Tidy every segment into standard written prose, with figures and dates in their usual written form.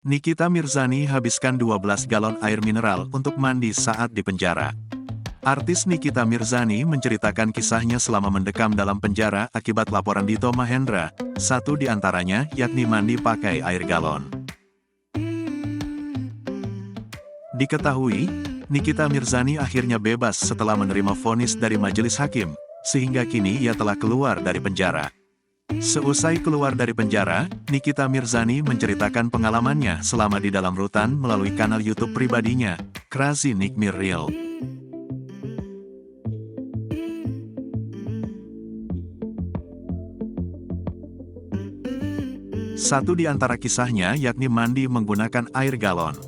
Nikita Mirzani habiskan 12 galon air mineral untuk mandi saat di penjara. Artis Nikita Mirzani menceritakan kisahnya selama mendekam dalam penjara akibat laporan Dito Mahendra, satu di antaranya yakni mandi pakai air galon. Diketahui, Nikita Mirzani akhirnya bebas setelah menerima vonis dari majelis hakim, sehingga kini ia telah keluar dari penjara. Seusai keluar dari penjara, Nikita Mirzani menceritakan pengalamannya selama di dalam rutan melalui kanal YouTube pribadinya, Crazy Nick Mir Real. Satu di antara kisahnya yakni mandi menggunakan air galon.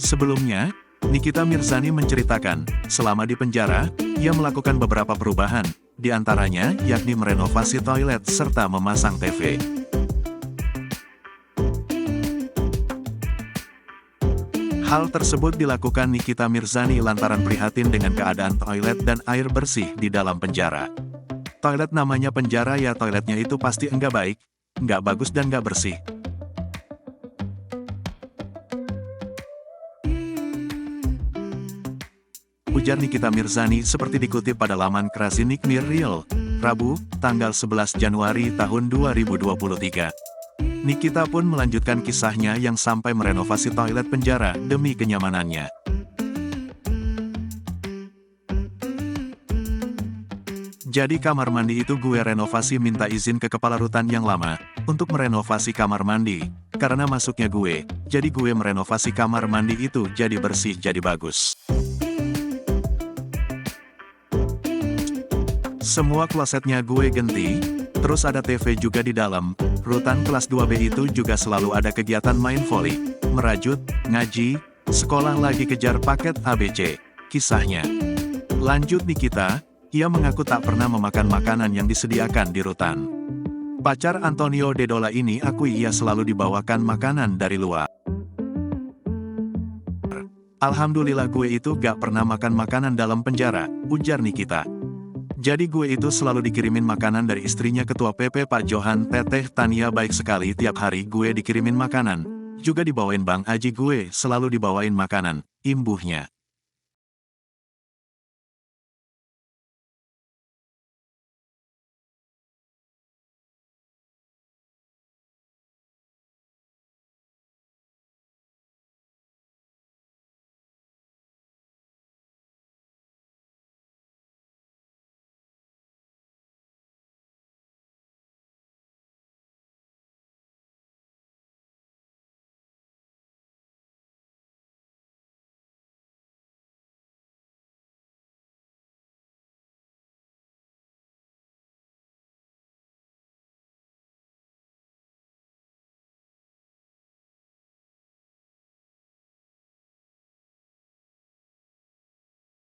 Sebelumnya, Nikita Mirzani menceritakan, selama di penjara, ia melakukan beberapa perubahan, di antaranya yakni merenovasi toilet serta memasang TV. Hal tersebut dilakukan Nikita Mirzani lantaran prihatin dengan keadaan toilet dan air bersih di dalam penjara. Toilet namanya penjara ya, toiletnya itu pasti enggak baik, enggak bagus dan enggak bersih. Ujar Nikita Mirzani seperti dikutip pada laman Crazy Nick Mir Real, Rabu, tanggal 11 Januari tahun 2023. Nikita pun melanjutkan kisahnya yang sampai merenovasi toilet penjara demi kenyamanannya. Jadi kamar mandi itu gue renovasi, minta izin ke kepala rutan yang lama, untuk merenovasi kamar mandi, karena masuknya gue, jadi gue merenovasi kamar mandi itu jadi bersih jadi bagus. Semua klosetnya gue ganti, terus ada TV juga di dalam. Rutan kelas 2B itu juga selalu ada kegiatan main voli, merajut, ngaji, sekolah lagi kejar paket ABC, kisahnya. Lanjut Nikita, ia mengaku tak pernah memakan makanan yang disediakan di rutan. Pacar Antonio Dedola ini akui ia selalu dibawakan makanan dari luar. Alhamdulillah gue itu gak pernah makan makanan dalam penjara, ujar Nikita. Jadi gue itu selalu dikirimin makanan dari istrinya Ketua PP Pak Johan, Teteh Tania, baik sekali, tiap hari gue dikirimin makanan. Juga dibawain Bang Aji, gue selalu dibawain makanan, imbuhnya.